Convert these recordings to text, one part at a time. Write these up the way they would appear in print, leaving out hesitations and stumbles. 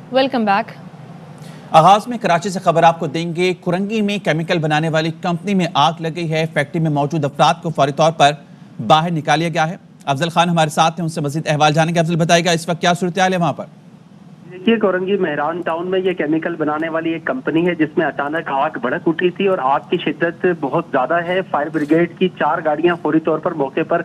Welcome back. आगाज में कराची से खबर आपको देंगे। कुरंगी में केमिकल बनाने वाली कंपनी में आग लग गई है। फैक्ट्री में मौजूद अफराद को फौरी तौर पर बाहर निकाला गया है। अफजल खान हमारे साथ हैं, उनसे मजीद अहवाल जानेंगे। अफजल बताएगा इस वक्त क्या सूरत हाल है वहाँ पर? देखिए, कोरंगी मेहरान टाउन में ये केमिकल बनाने वाली एक कंपनी है जिसमें अचानक आग भड़क उठी थी और आग की शिद्दत बहुत ज्यादा है। फायर ब्रिगेड की 4 गाड़ियां फौरी तौर पर मौके पर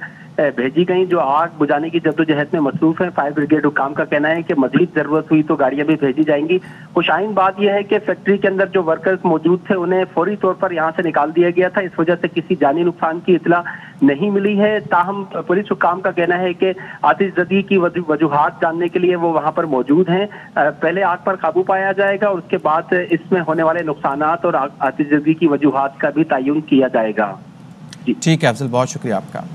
भेजी गई जो आग बुझाने की जद्दोजहद में मसरूफ है। फायर ब्रिगेड हुकाम का कहना है कि मजीद जरूरत हुई तो गाड़ियां भी भेजी जाएंगी। खुशाइन बात यह है कि फैक्ट्री के अंदर जो वर्कर्स मौजूद थे उन्हें फौरी तौर पर यहां से निकाल दिया गया था। इस वजह से किसी जानी नुकसान की इतला नहीं मिली है। ताहम पुलिस हुकाम का कहना है कि आतिशज़दी की वजूहात जानने के लिए वो वहां पर मौजूद हैं। पहले आग पर काबू पाया जाएगा और उसके बाद इसमें होने वाले नुकसानात और आतिशज़दी की वजूहात का भी तयन किया जाएगा। ठीक है अफजल, बहुत शुक्रिया आपका।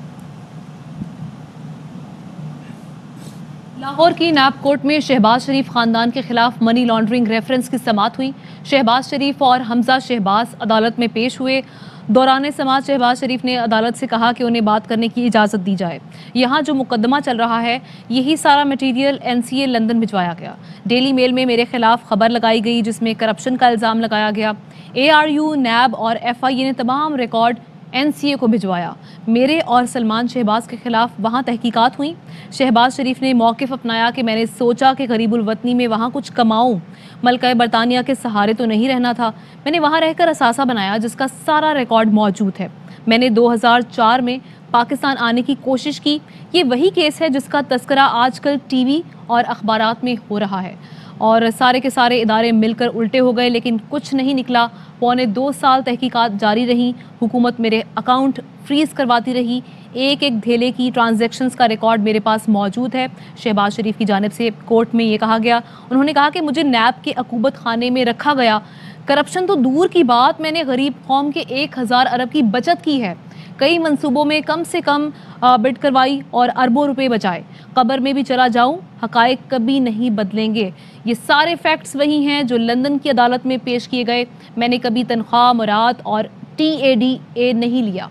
लाहौर की नैब कोर्ट में शहबाज शरीफ खानदान के खिलाफ मनी लॉन्ड्रिंग रेफरेंस की समाअत हुई। शहबाज शरीफ और हमजा शहबाज अदालत में पेश हुए। दौरान समाअत शहबाज शरीफ ने अदालत से कहा कि उन्हें बात करने की इजाज़त दी जाए। यहाँ जो मुकदमा चल रहा है यही सारा मटीरियल NCA लंदन भिजवाया गया। डेली मेल में मेरे खिलाफ खबर लगाई गई जिसमें करप्शन का इल्ज़ाम लगाया गया। ARU, नैब और FIA ने तमाम रिकॉर्ड NCA को भिजवाया। मेरे और सलमान शहबाज के खिलाफ वहाँ तहकीकात हुई। शहबाज शरीफ ने मौक़िफ़ अपनाया कि मैंने सोचा कि गरीबुल वतनी में वहाँ कुछ कमाऊँ, मलका बरतानिया के सहारे तो नहीं रहना था। मैंने वहाँ रहकर असासा बनाया जिसका सारा रिकॉर्ड मौजूद है। मैंने 2004 में पाकिस्तान आने की कोशिश की। ये वही केस है जिसका तस्करा आजकल TV और अखबारात में हो रहा है और सारे के सारे इदारे मिलकर उल्टे हो गए, लेकिन कुछ नहीं निकला। 2.25 साल तहकीकात जारी रही। हुकूमत मेरे अकाउंट फ्रीज़ करवाती रही। एक एक धेले की ट्रांजैक्शंस का रिकॉर्ड मेरे पास मौजूद है। शहबाज शरीफ की जानिब से कोर्ट में ये कहा गया, उन्होंने कहा कि मुझे नैब के अकूबत खाने में रखा गया। करप्शन तो दूर की बात, मैंने गरीब कौम के 1000 अरब की बचत की है। कई मंसूबों में कम से कम बिड करवाई और अरबों रुपए बचाए। कब्र में भी चला जाऊं, हकायक कभी नहीं बदलेंगे। ये सारे फैक्ट्स वही हैं जो लंदन की अदालत में पेश किए गए। मैंने कभी तनख्वाह, मुराद और TADA नहीं लिया।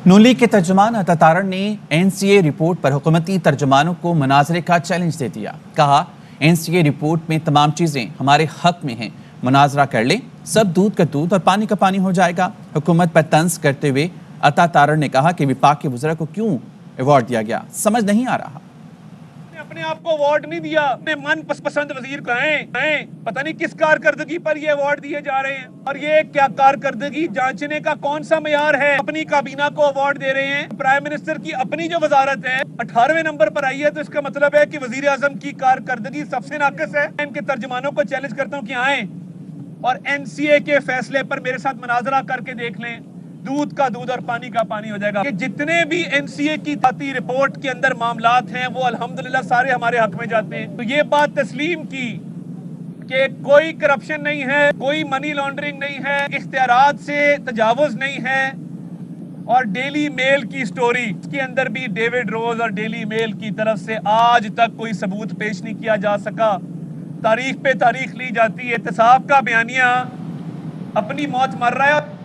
नून लीग के तर्जुमान अता तारण ने NCA रिपोर्ट पर हुकूमती तर्जुमानों को मुनाजरे का चैलेंज दे दिया। कहा NCA रिपोर्ट में तमाम चीजें हमारे हक में हैं, मुनाजरा कर लें, सब दूध का दूध और पानी का पानी हो जाएगा। हुकूमत पर तंज करते हुए अता तारण ने कहा कि विफाक के वज़रा को क्यों अवार्ड दिया गया समझ नहीं आ रहा। अपने आप को अवार्ड नहीं दिया, अपने मन पसंद वजीर को हैं, पता नहीं किस कारकर्दगी पर ये अवार्ड दिए जा रहे हैं और ये क्या कारकर्दगी जांचने का कौन सा मेयार है। अपनी काबीना को अवार्ड दे रहे हैं। प्राइम मिनिस्टर की अपनी जो वजारत है 18वें नंबर पर आई है, तो इसका मतलब है कि वजीर आजम की कारकर्दगी सबसे नाकिस है। इनके तर्जुमानों को चैलेंज करता हूँ कि आए और NCA के फैसले पर मेरे साथ मुनाजरा करके देख लें, दूध का दूध और पानी का पानी हो जाएगा। कि जितने भी NCA की ताती रिपोर्ट के अंदर मामलात हैं वो अल्हम्दुलिल्लाह सारे हमारे हक में जाते हैं। तो ये बात तस्लीम की कि कोई करप्शन नहीं है, कोई मनी लॉन्ड्रिंग नहीं है, इख्तियारात से तजावुज नहीं है। और डेली मेल की स्टोरी के अंदर भी डेविड रोज और डेली मेल की तरफ से आज तक कोई सबूत पेश नहीं किया जा सका। तारीख पे तारीख ली जाती है। एहतसाब का बयानिया अपनी मौत मर रहा है।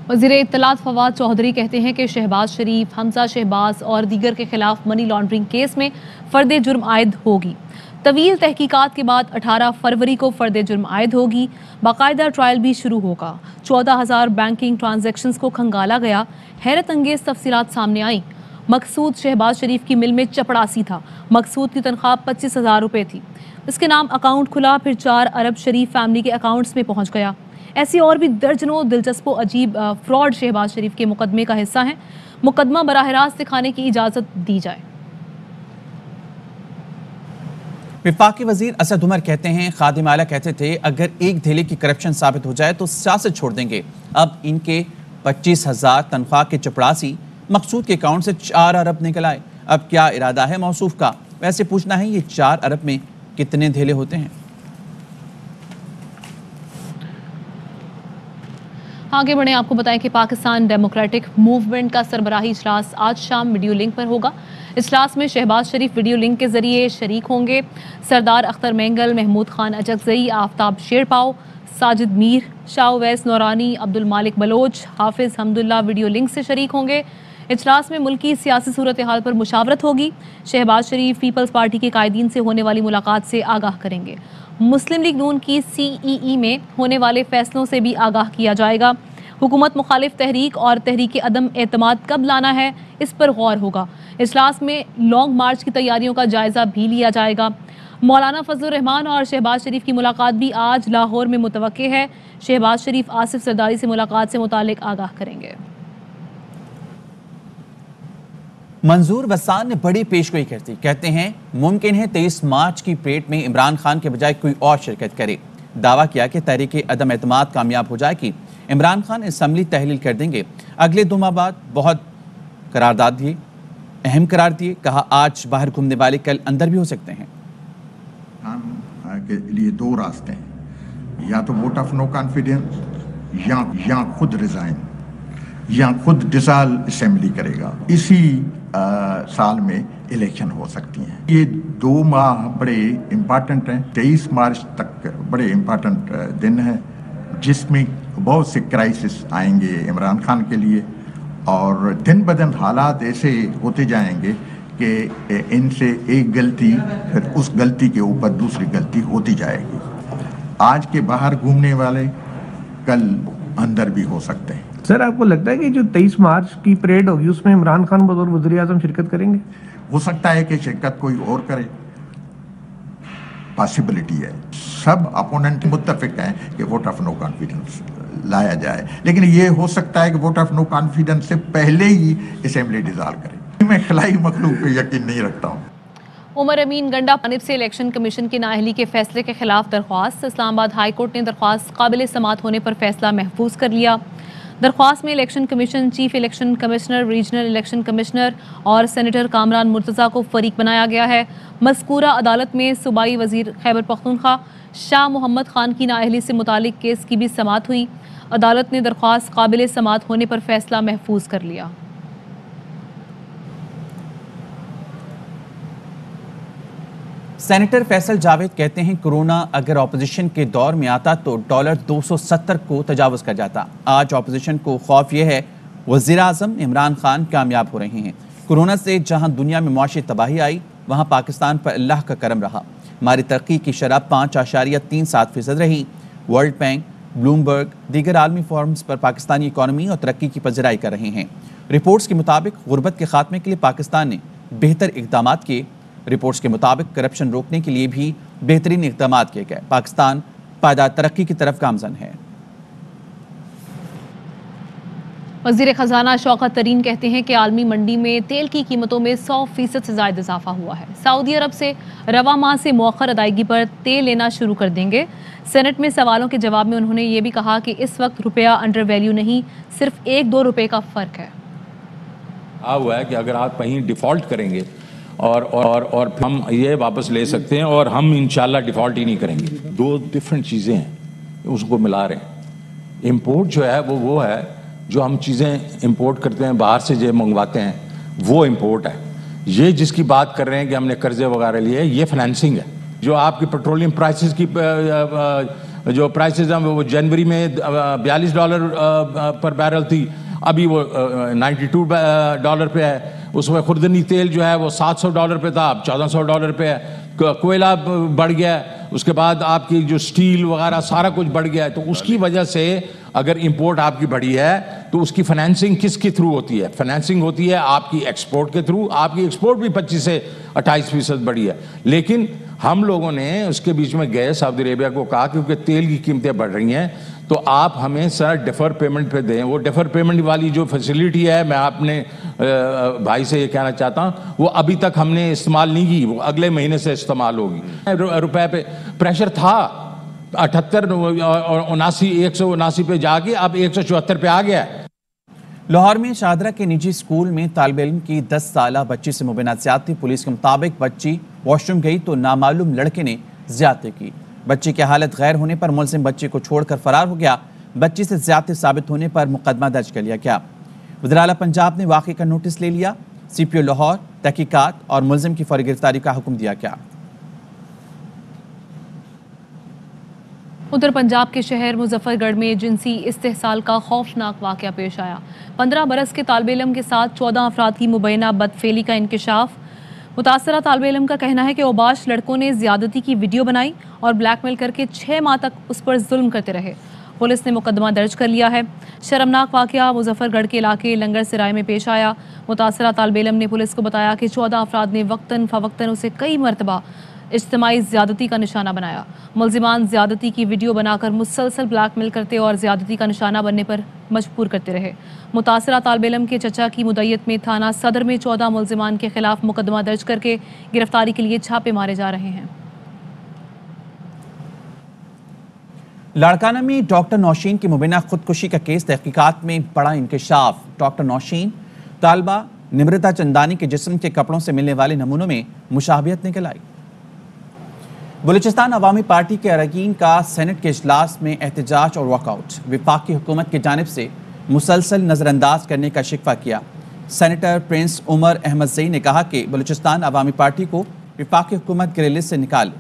वज़ीर इत्तलात फवाद चौधरी कहते हैं कि शहबाज शरीफ, हमजा शहबाज और दीगर के खिलाफ मनी लॉन्ड्रिंग केस में फ़र्द जुर्म आयद होगी। तवील तहकीकात के बाद 18 फरवरी को फ़र्द जुर्म आयद होगी। बाकायदा ट्रायल भी शुरू होगा। 14,000 बैंकिंग ट्रांजैक्शंस को खंगाला गया। हैरत अंगेज़ तफसीलात सामने आई। मकसूद शहबाज शरीफ की मिल में चपड़ासी था। मकसूद की तनख्वाह 25,000 रुपये थी। इसके नाम अकाउंट खुला, फिर 4 अरब शरीफ फैमिली के अकाउंट्स में पहुंच गया। ऐसी और भी दर्जनों दिलचस्प अजीब फ्रॉड शहबाज शरीफ के मुकदमे का हिस्सा हैं। मुकदमा बराह रास्त दिखाने की इजाज़त दी जाए। विफाकी वजीर असद उमर कहते हैं, खादिम आला कहते थे अगर एक धेले की करप्शन साबित हो जाए तो सियासत छोड़ देंगे। अब इनके 25,000 तनख्वाह के चपड़ासी मकसूद के अकाउंट से 4 अरब निकल आए। अब क्या इरादा है मौसूफ का? वैसे पूछना है ये 4 अरब में कितने धेले होते हैं? आगे बढ़े, आपको बताएं कि पाकिस्तान डेमोक्रेटिक मूवमेंट का सरबराही इजलास आज शाम वीडियो लिंक पर होगा। इजलास में शहबाज शरीफ वीडियो लिंक के जरिए शरीक होंगे। सरदार अख्तर मेंगल, महमूद खान अजगजई, आफ्ताब शेरपाव, साजिद मीर, शाह उवैस नौरानी, अब्दुल मालिक बलोच, हाफिज हमदुल्ला वीडियो लिंक से शरीक होंगे। اجلاس میں ملکی سیاسی صورتحال پر مشاورت ہوگی. شہباز شریف پیپلز پارٹی کے قائدین سے ہونے والی ملاقات سے آگاہ کریں گے. مسلم لیگ نون کی CEE میں ہونے والے فیصلوں سے بھی آگاہ کیا جائے گا. حکومت مخالف تحریک اور تحریک عدم اعتماد کب لانا ہے اس پر غور ہوگا. اجلاس میں لانگ مارچ کی تیاریوں کا جائزہ بھی لیا جائے گا. مولانا فضل الرحمان اور شہباز شریف کی ملاقات بھی آج لاہور میں متوقع ہے. شہباز شریف آصف زرداری سے ملاقات سے متعلق آگاہ کریں گے. منظور بسان نے بڑی پیشگوئی کرتی، کہتے ہیں ممکن ہے 23 مارچ کی پریڈ میں عمران خان کے بجائے کوئی اور شرکت کرے. دعویٰ کیا کہ تحریک عدم اعتماد کامیاب ہو جائے گی. عمران خان اسمبلی تحلیل کر دیں گے. اگلے 2 ماہ بعد بہت قرارداد دیے، اہم قرار دیے. کہا آج باہر گھومنے والے کل اندر بھی ہو سکتے ہیں. کے لیے 2 راستے ہیں، یا تو ووٹ آف نو کانفیڈنس یا خود ریزائن یا خود ڈسال اسمبلی کرے گا. اسی سال میں الیکشن ہو سکتی ہیں. یہ 2 ماہ بڑے امپارٹنٹ ہیں. 23 مارچ تک بڑے امپارٹنٹ دن ہے جس میں بہت سے کرائسس آئیں گے عمران خان کے لیے، اور دن بدن حالات ایسے ہوتے جائیں گے کہ ان سے ایک غلطی پھر اس غلطی کے اوپر دوسری غلطی ہوتی جائے گی. آج کے باہر گھومنے والے کل اندر بھی ہو سکتے ہیں. سر آپ کو لگتا ہے کہ جو 23 مارچ کی پریڈ ہوگی اس میں عمران خان بطور وزیر اعظم شرکت کریں گے؟ ہو سکتا ہے کہ شرکت کوئی اور کرے، پاسبلٹی ہے. سب اپوننٹ متفق ہیں کہ ووٹ آف نو کانفیڈنس لایا جائے، لیکن یہ ہو سکتا ہے کہ ووٹ آف نو کانفیڈنس سے پہلے ہی اسمبلی ڈیزالو کرے. میں خلائی مخلوق پہ یقین نہیں رکھتا ہوں. عمر امین گنڈا جانب سے الیکشن کمیشن کی نااہلی کے فیصلے کے خلاف درخواست. اسلام آباد ہائی کورٹ نے درخواست قابل سماعت ہونے پر فیصلہ محفوظ کر لیا. درخواست میں election commission, chief election commissioner, regional election commissioner اور سینیٹر کامران مرتضیٰ کو فریق بنایا گیا ہے. مذکورہ عدالت میں صوبائی وزیر خیبر پختونخوا شاہ محمد خان کی نااہلی سے متعلق کیس کی بھی سماعت ہوئی. عدالت نے درخواست قابل سماعت ہونے پر فیصلہ محفوظ کر لیا. سینیٹر فیصل جاوید کہتے ہیں کورونا اگر اپوزیشن کے دور میں آتا تو ڈالر 270 کو تجاوز کر جاتا. آج اپوزیشن کو خوف یہ ہے وزیر اعظم عمران خان کامیاب ہو رہے ہیں. کورونا سے جہاں دنیا میں معاشی تباہی آئی وہاں پاکستان پر اللہ کا کرم رہا. ہماری ترقی کی شرح 5.37% رہی. ورلڈ بینک، بلومبرگ، دیگر عالمی فورمز پر پاکستانی اکانومی اور ترقی کی پذیرائی کر رہے ہیں. رپورٹس کے مطابق غربت کے خاتمے کے لیے پاکستان نے بہتر اقدامات کیے. رپورٹس کے مطابق کرپشن روکنے کے لیے بھی بہترین اقدامات کیے گئے. پاکستان پائیدار ترقی کی طرف گامزن ہے. وزیر خزانہ شوکت ترین کہتے ہیں کہ عالمی منڈی میں تیل کی قیمتوں میں 100% سے زائد اضافہ ہوا ہے. سعودی عرب سے رواں ماہ سے مؤخر ادائیگی پر تیل لینا شروع کر دیں گے. سینٹ میں سوالوں کے جواب میں انہوں نے یہ بھی کہا کہ اس وقت روپیہ انڈر ویلیو نہیں، صرف 1-2 روپے کا فرق ہے. ہوا ہے کہ اگر آپ کہیں ڈیفالٹ کریں گے اور ہم یہ واپس لے سکتے ہیں، اور ہم انشاءاللہ ڈیفالٹ ہی نہیں کریں گے. 2 ڈفرینٹ چیزیں ہیں، اس کو ملا رہے ہیں. امپورٹ جو ہے وہ ہے جو ہم چیزیں امپورٹ کرتے ہیں، باہر سے جو منگواتے ہیں وہ امپورٹ ہے. یہ جس کی بات کر رہے ہیں کہ ہم نے قرضے وغیرہ لیے، یہ فنانسنگ ہے. جو آپ کی پیٹرولیم پرائسز کی جو پرائسز ہیں وہ جنوری میں $42 پر بیرل تھی، ابھی وہ $92 پہ ہے. اس میں خوردنی تیل جو ہے وہ $700 پہ تھا، اب $1400 پہ ہے. کوئلہ بڑھ گیا ہے. اس کے بعد آپ کی جو سٹیل وغیرہ سارا کچھ بڑھ گیا ہے. تو اس کی وجہ سے اگر امپورٹ آپ کی بڑھی ہے تو اس کی فنانسنگ کس کے تھرو ہوتی ہے؟ فنانسنگ ہوتی ہے آپ کی ایکسپورٹ کے تھرو. آپ کی ایکسپورٹ بھی 25 سے 28% بڑھی ہے. لیکن ہم لوگوں نے اس کے بیچ میں گئے سعودی عربیہ کو کہا کیونکہ تیل کی قیمتیں بڑھ رہی ہیں تو آپ ہمیں سر ڈیفر پیمنٹ پہ دیں. وہ ڈیفر پیمنٹ والی جو فیسلٹی ہے، میں اپنے بھائی سے یہ کہنا چاہتا ہوں، وہ ابھی تک ہم نے استعمال نہیں کی، وہ اگلے مہینے سے استعمال ہوگی. روپے پہ پریشر تھا 78 اور 179 پہ جا کے اب 174 پہ آ گیا ہے. لاہور میں شاہدرہ کے نجی اسکول میں طالب علم کی 10 سالہ بچی سے مبینہ زیادتی. پولیس کے مطابق بچی واش روم گئی تو نامعلوم لڑکے نے زیادتی کی. بچی کی حالت غیر ہونے پر ملزم بچی کو چھوڑ کر فرار ہو گیا. بچی سے زیادتی ثابت ہونے پر مقدمہ درج کر لیا گیا. وزیر اعلیٰ پنجاب نے واقعے کا نوٹس لے لیا. CPO لاہور تحقیقات اور ملزم کی فوری گرفتاری کا حکم دیا گیا. ادھر پنجاب کے شہر مظفر گڑھ میں جنسی استحصال کا خوفناک واقعہ پیش آیا۔ 15 برس کے طالب علم کے ساتھ 14 افراد کی مبینہ بدفعلی کا انکشاف۔ متاثرہ طالب علم کا کہنا ہے کہ اوباش لڑکوں نے زیادتی کی ویڈیو بنائی اور بلیک میل کر کے 6 ماہ تک اس پر ظلم کرتے رہے۔ پولیس نے مقدمہ درج کر لیا ہے۔ شرمناک واقعہ مظفر گڑھ کے علاقے لنگر سرائے میں پیش آیا۔ متاثرہ طالب علم نے پولیس کو بتایا کہ 14 افراد نے وقتاً فوقتاً اسے کئی مرتبہ اجتماعی زیادتی کا نشانہ بنایا۔ ملزمان زیادتی کی ویڈیو بنا کر مسلسل بلیک میل کرتے اور زیادتی کا نشانہ بننے پر مجبور کرتے رہے۔ متاثرہ طالب علم کے چچا کی مدعیت میں تھانہ صدر میں 14 ملزمان کے خلاف مقدمہ درج کر کے گرفتاری کے لیے چھاپے مارے جا رہے ہیں۔ لاڑکانہ میں ڈاکٹر نوشین کی مبینہ خودکشی کا کیس تحقیقات میں بڑا انکشاف۔ ڈاکٹر نوشین طالبہ نمرتا چندانی کے جسم کے کپڑوں سے ملنے والے نمونوں میں مشابہت نکل آئی۔ بلوچستان عوامی پارٹی کے اراکین کا سینٹ کے اجلاس میں احتجاج اور واک آؤٹ۔ وفاقی حکومت کی جانب سے مسلسل نظر انداز کرنے کا شکوہ کیا۔ سینیٹر پرنس عمر احمد زئی نے کہا کہ بلوچستان عوامی پارٹی کو وفاقی حکومت گرے لسٹ سے نکال۔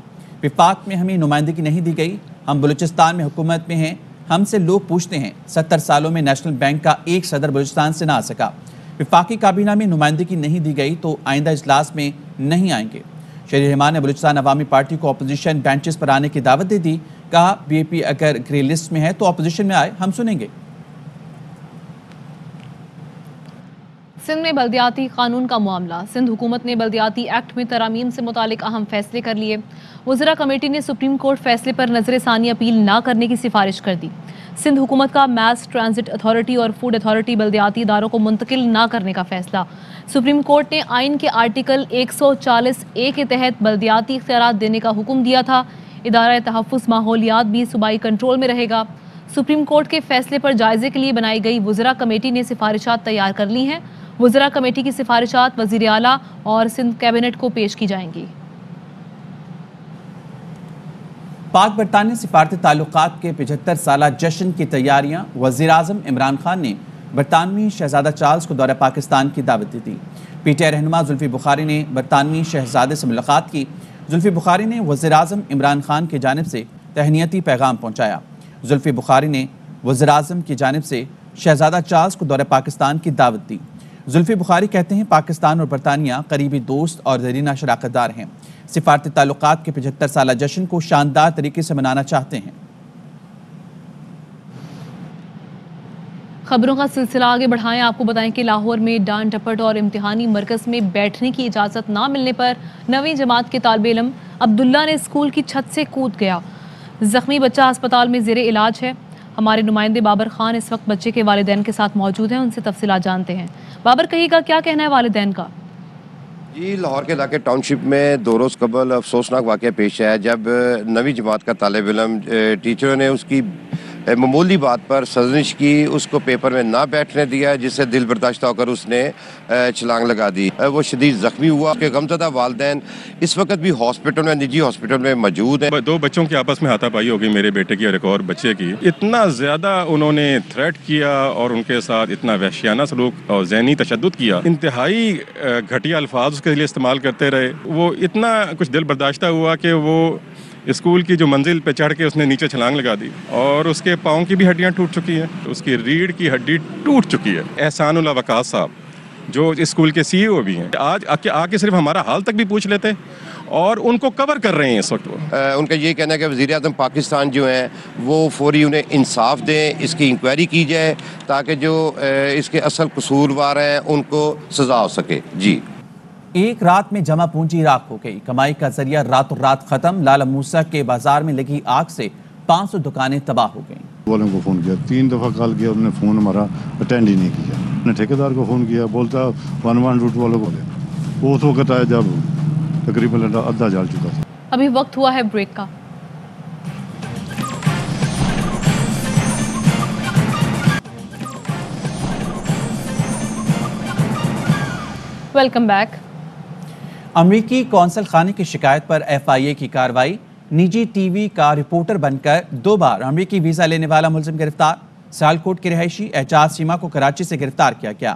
وفاق میں ہمیں نمائندگی نہیں دی گئی، ہم بلوچستان میں حکومت میں ہیں۔ ہم سے لوگ پوچھتے ہیں 70 سالوں میں نیشنل بینک کا ایک صدر بلوچستان سے نہ آ سکا۔ وفاقی کابینہ میں نمائندگی نہیں دی گئی تو آئندہ اجلاس میں نہیں آئیں گے۔ شہری رحمان نے بلوچستان عوامی پارٹی کو اپوزیشن بینچز پر آنے کی دعوت دے دی۔ کہا بی اے پی اگر گرے لسٹ میں ہے تو اپوزیشن میں آئے، ہم سنیں گے۔ سندھ میں بلدیاتی قانون کا معاملہ۔ سندھ حکومت نے بلدیاتی ایکٹ میں ترامیم سے متعلق اہم فیصلے کر لیے۔ وزراء کمیٹی نے سپریم کورٹ فیصلے پر نظر ثانی اپیل نہ کرنے کی سفارش کر دی۔ سندھ حکومت کا میس ٹرانزٹ اتھارٹی اور فوڈ اتھارٹی بلدیاتی اداروں کو منتقل نہ کرنے کا فیصلہ۔ سپریم کورٹ نے آئین کے آرٹیکل 140A کے تحت بلدیاتی اختیارات دینے کا حکم دیا تھا۔ ادارہ تحفظ ماحولیات بھی صوبائی کنٹرول میں رہے گا۔ سپریم کورٹ کے فیصلے پر جائزے کے لیے بنائی گئی وزراء کمیٹی نے سفارشات تیار کر لی ہیں۔ وزراء کمیٹی کی سفارشات وزیر اعلیٰ اور سندھ کیبنٹ کو پیش کی جائیں گی۔ پاک برطانیہ سفارتی تعلقات کے 75 سالہ جشن کی تیاریاں۔ وزیر اعظم عمران خان نے برطانوی شہزادہ چارلس کو دورہ پاکستان کی دعوت دی تھی۔ پی ٹی آئی رہنما زلفی بخاری نے برطانوی شہزادے سے ملاقات کی۔ زلفی بخاری نے وزیر اعظم عمران خان کی جانب سے تہنیتی پیغام پہنچایا۔ زلفی بخاری نے وزیر اعظم کی جانب سے شہزادہ چارلس کو دورہ پاکستان کی دعوت دی۔ زلفی بخاری کہتے ہیں پاکستان اور برطانیہ قریبی دوست اور زرینہ شراکت دار ہیں۔ سفارتی تعلقات کے 75 سالہ جشن کو شاندار طریقے سے منانا چاہتے ہیں۔ خبروں کا سلسلہ آگے بڑھائیں۔ آپ کو بتائیں کہ لاہور میں ڈان ٹپٹ اور امتحانی مرکز میں بیٹھنے کی اجازت نہ ملنے پر 9ویں جماعت کے طالب علم عبداللہ نے اسکول کی چھت سے کود گیا۔ زخمی بچہ ہسپتال میں زیر علاج ہے۔ ہمارے نمائندے بابر خان اس وقت بچے کے والدین کے ساتھ موجود ہیں، ان سے تفصیلات جانتے ہیں۔ بابر، کہیے گا کیا کہنا ہے والدین کا؟ جی، لاہور کے علاقے ٹاؤن شپ میں 2 روز قبل افسوسناک واقعہ پیش آیا جب 9ویں جماعت کا طالب علم ٹیچروں نے اس کی معمولی بات پر سرزنش کی، اس کو پیپر میں نہ بیٹھنے دیا، جس سے دل برداشتہ ہو کر اس نے چھلانگ لگا دی۔ وہ شدید زخمی ہوا۔ اس کے غمزدہ والدین اس وقت بھی ہاسپٹل میں، نجی ہاسپٹل میں موجود ہیں۔ 2 بچوں کی آپس میں ہاتھا پائی ہو گئی، میرے بیٹے کی اور ایک اور بچے کی۔ اتنا زیادہ انہوں نے تھریٹ کیا اور ان کے ساتھ اتنا وحشیانہ سلوک اور ذہنی تشدد کیا، انتہائی گھٹیا الفاظ اس کے لیے استعمال کرتے رہے۔ وہ اتنا کچھ دل برداشتہ ہوا کہ وہ اسکول کی جو منزل پہ چڑھ کے اس نے نیچے چھلانگ لگا دی اور اس کے پاؤں کی بھی ہڈیاں ٹوٹ چکی ہیں، اس کی ریڑھ کی ہڈی ٹوٹ چکی ہے۔ احسان اللہ وقاص صاحب جو اسکول کے سی ای او بھی ہیں، آج آ کے صرف ہمارا حال تک بھی پوچھ لیتے اور ان کو کور کر رہے ہیں اس وقت۔ ان کا یہ کہنا ہے کہ وزیر اعظم پاکستان جو ہیں وہ فوری انہیں انصاف دیں، اس کی انکوائری کی جائے تاکہ جو اس کے اصل قصوروار ہیں ان کو سزا ہو سکے۔ جی، ایک رات میں جمع پونجی راکھ ہو گئی، کمائی کا ذریعہ راتوں رات ختم۔ لالہ موسیٰ کے بازار میں لگی آگ سے 500 دکانیں تباہ ہو گئیں۔ والوں کو فون کیا، 3 دفعہ کال کیا، انہوں نے فون ہمارا اٹینڈ ہی نہیں کیا۔ میں نے ٹھیکیدار کو فون کیا، بولتا 11 روٹ والوں کو لے۔ وہ اس وقت آیا جب تقریباً آدھا جل چکا تھا۔ ابھی وقت ہوا ہے بریک کا۔ Welcome back. امریکی قونصل خانے کی شکایت پر FIA کی کارروائی۔ نجی ٹی وی کا رپورٹر بن کر 2 بار امریکی ویزا لینے والا ملزم گرفتار۔ سیالکوٹ کی رہائشی اعجاز سیما کو کراچی سے گرفتار کیا گیا۔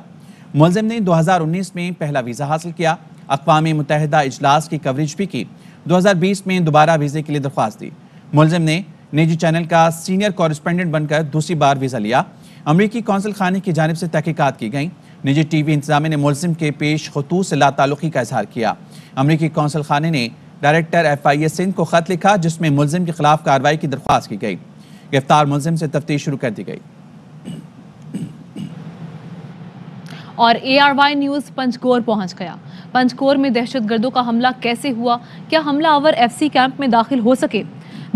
ملزم نے 2019 میں پہلا ویزا حاصل کیا، اقوام متحدہ اجلاس کی کوریج بھی کی، 2020 میں دوبارہ ویزے کے لیے درخواست دی۔ ملزم نے निजी चैनल का सीनियर कॉरेस्पेंडेंट बनकर दूसरी बार वीज़ा लिया। अमरीकी कौंसल खाने की जानिब से तहकीकात की गई। निजी टीवी इंतजामिया ने मुलजिम के पेश खतूत से लाताल्लुकी का इजहार किया। अमरीकी कौंसल खाने ने डायरेक्टर FIA सिंध को खत लिखा जिसमें मुलजिम के खिलाफ कार्रवाई की दरख्वास्त की गई। गिरफ्तार मुलजिम से तफ्तीश शुरू कर दी गई। और ARY न्यूज़ पंचकोर पहुंच गया। पंचकोर में दहशतगर्दों का हमला कैसे हुआ? क्या हमलावर FC कैंप में दाखिल हो सके?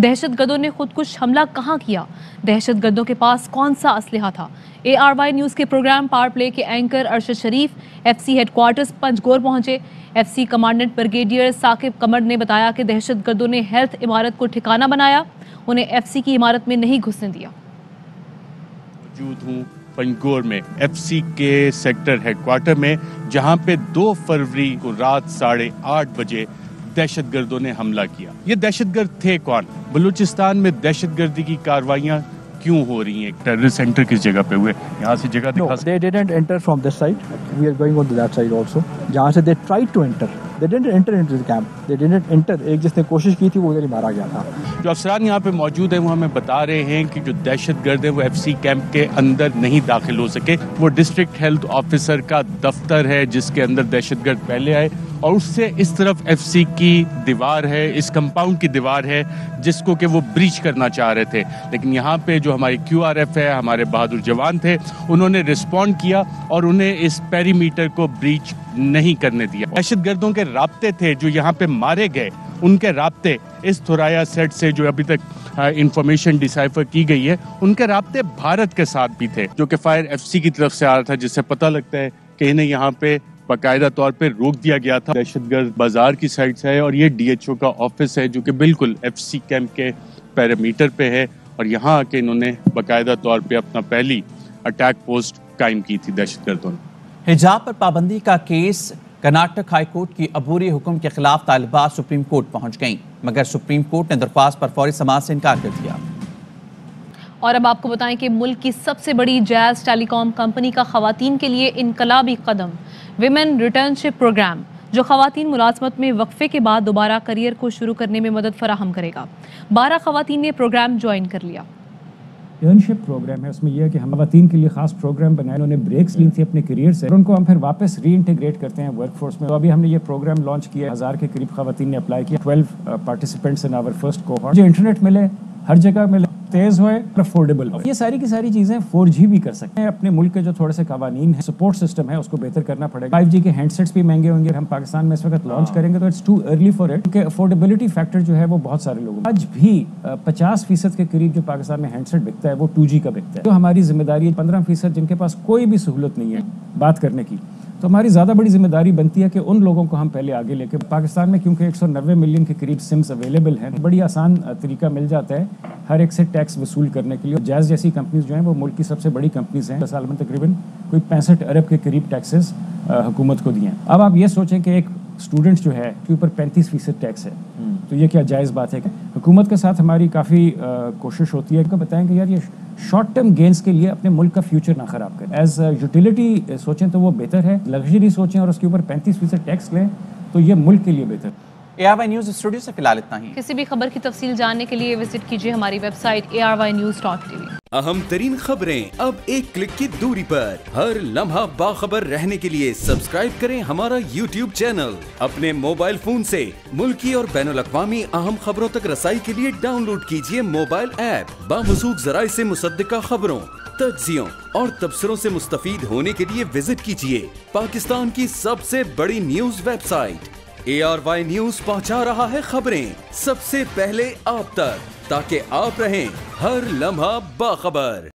दहशतगर्दों ने खुदकुश हमला कहां किया? दहशतगर्दों के पास कौन सा असलहा था? ARY न्यूज़ के प्रोग्राम पावर प्ले के एंकर अरशद शरीफ FC हेडक्वार्टर्स पंचकोर पहुंचे। FC कमांडेंट ब्रिगेडियर साकिब कमर ने बताया कि दहशतगर्दों ने हेल्थ इमारत को ठिकाना बनाया, उन्हें FC की इमारत में नहीं घुसने दिया। मौजूद हूँ पंचकोर में FC के सेक्टर हेडक्वार्टर में, जहां पे 2 फरवरी को रात 8:30 बजे दहशतगर्दों ने हमला किया। ये दहशतगर्द थे कौन? बलूचिस्तान में दहशतगर्दी की कार्रवाइयां क्यों हो रही हैं? टेररिस्ट सेंटर किस जगह पे हुए? यहाँ से जगह दिखा they didn't enter from this side. We are going on to that side also. जहाँ से they tried to enter. They didn't enter into the camp. They didn't enter. एक जिसने कोशिश की थी वो उधर ही मारा गया था। जो अफसरान यहाँ पे मौजूद हैं वो हमें बता रहे हैं कि जो दहशतगर्द हैं वो FC कैंप के अंदर नहीं दाखिल हो सके। वो डिस्ट्रिक्ट हेल्थ ऑफिसर का दफ्तर है जिसके अंदर दहशतगर्द पहले आए, और उससे इस तरफ FC की दीवार है, इस कंपाउंड की दीवार है जिसको कि वो ब्रीच करना चाह रहे थे। लेकिन यहाँ पे जो हमारी QRF है, हमारे बहादुर जवान थे, उन्होंने रिस्पॉन्ड किया और उन्हें इस पेरीमीटर को ब्रीच नहीं करने दिया। दहशतगर्दों के राब्ते थे जो यहाँ पे मारे गए, उनके राब्ते इस थोराया सेट से जो अभी तक इंफॉर्मेशन डिसाइफर की गई है, उनके राब्ते भारत के साथ भी थे, जो कि फायर FC की तरफ से आ रहा था, जिससे पता लगता है कि इन्हें यहाँ पे बाकायदा तौर पे रोक दिया गया था। दहशतगर्द बाजार की साइड से है और ये DHO का ऑफिस है जो कि बिल्कुल FC कैंप के पैरामीटर पे है, और यहाँ आके इन्होंने बाकायदा तौर पे अपना पहली अटैक पोस्ट कायम की थी दहशतगर्दों ने। हिजाब पर पाबंदी का केस कर्नाटक हाई कोर्ट की अबूरी हुक्म के खिलाफ तालिबात सुप्रीम कोर्ट पहुंच गईं, मगर सुप्रीम कोर्ट ने दरख्वास्त पर फौरी समाअत से इनकार कर दिया। और अब आपको बताएं कि मुल्क की सबसे बड़ी जैज़ टेलीकॉम कंपनी का खवातीन के लिए इनकलाबी कदम, विमेन रिटर्नशिप प्रोग्राम, जो खवातीन मुलाजमत में वक्फे के बाद दोबारा करियर को शुरू करने में मदद फराहम करेगा। 12 खवातीन ने प्रोग्राम ज्वाइन कर लिया। इंटर्नशिप प्रोग्राम है, उसमें यह है कि हम खवातीन के लिए खास प्रोग्राम बनाए, उन्होंने ब्रेक्स ली थी अपने करियर से, और उनको हम फिर वापस रीइंटीग्रेट करते हैं वर्कफोर्स में। तो अभी हमने ये प्रोग्राम लॉन्च किया, 1000 के करीब खवातीन ने अप्लाई किया, 12 participants in our first cohort. जो इंटरनेट मिले, हर जगह मिले, तेज होए, अफोर्डेबल हो, ये सारी की सारी चीजें 4G भी कर सकते हैं। अपने मुल्क के जो थोड़े से कवानीन है, सपोर्ट सिस्टम है, उसको बेहतर करना पड़ेगा। 5G के हैंडसेट्स भी महंगे होंगे, हम पाकिस्तान में इस वक्त लॉन्च करेंगे तो it's too early for it, क्योंकि अफोर्डेबिलिटी फैक्टर जो है वो बहुत सारे लोगों आज भी 50% के करीब जो पाकिस्तान में हैंडसेट बिकता है वो 2G का बिकता है। तो हमारी जिम्मेदारी है 15% जिनके पास कोई भी सहूलत नहीं है बात करने की, तो हमारी ज़्यादा बड़ी जिम्मेदारी बनती है कि उन लोगों को हम पहले आगे लेके, पाकिस्तान में क्योंकि 190 मिलियन के करीब सिम्स अवेलेबल हैं, बड़ी आसान तरीका मिल जाता है हर एक से टैक्स वसूल करने के लिए। जैज़ जैसी कंपनीज जो हैं वो मुल्क की सबसे बड़ी कंपनीज हैं, 10 साल में तकरीबन कोई 65 अरब के करीब टैक्सेस हुकूमत को दिए हैं। अब आप ये सोचें कि एक स्टूडेंट जो है के ऊपर 35% टैक्स है, तो ये क्या जायज़ बात है? हुकूमत के साथ हमारी काफ़ी कोशिश होती है कि बताएं यार ये शॉर्ट टर्म गेंस के लिए अपने मुल्क का फ्यूचर ना खराब करें। एज यूटिलिटी सोचें तो वो बेहतर है, लग्जरी सोचें और उसके ऊपर 35% टैक्स लें तो ये मुल्क के लिए बेहतर। ARY न्यूज़ स्टूडियो से फिलहाल इतना ही। किसी भी खबर की तफसील जानने के लिए विजिट कीजिए हमारी वेबसाइट ARYnews.tv। अहम तरीन खबरें अब एक क्लिक की दूरी पर, हर लम्हा बाखबर रहने के लिए सब्सक्राइब करें हमारा YouTube चैनल। अपने मोबाइल फोन से मुल्की और बैनुल अक़वामी अहम खबरों तक रसाई के लिए डाउनलोड कीजिए मोबाइल ऐप। बामसूख ज़राए से मुसद्दिका खबरों, तज्ज़ियों और तबसरों से मुस्तफीद होने के लिए विजिट कीजिए पाकिस्तान की सबसे बड़ी न्यूज वेबसाइट। ARY न्यूज पहुंचा रहा है खबरें सबसे पहले आप तक, ताकि आप रहें हर लम्हा बाखबर।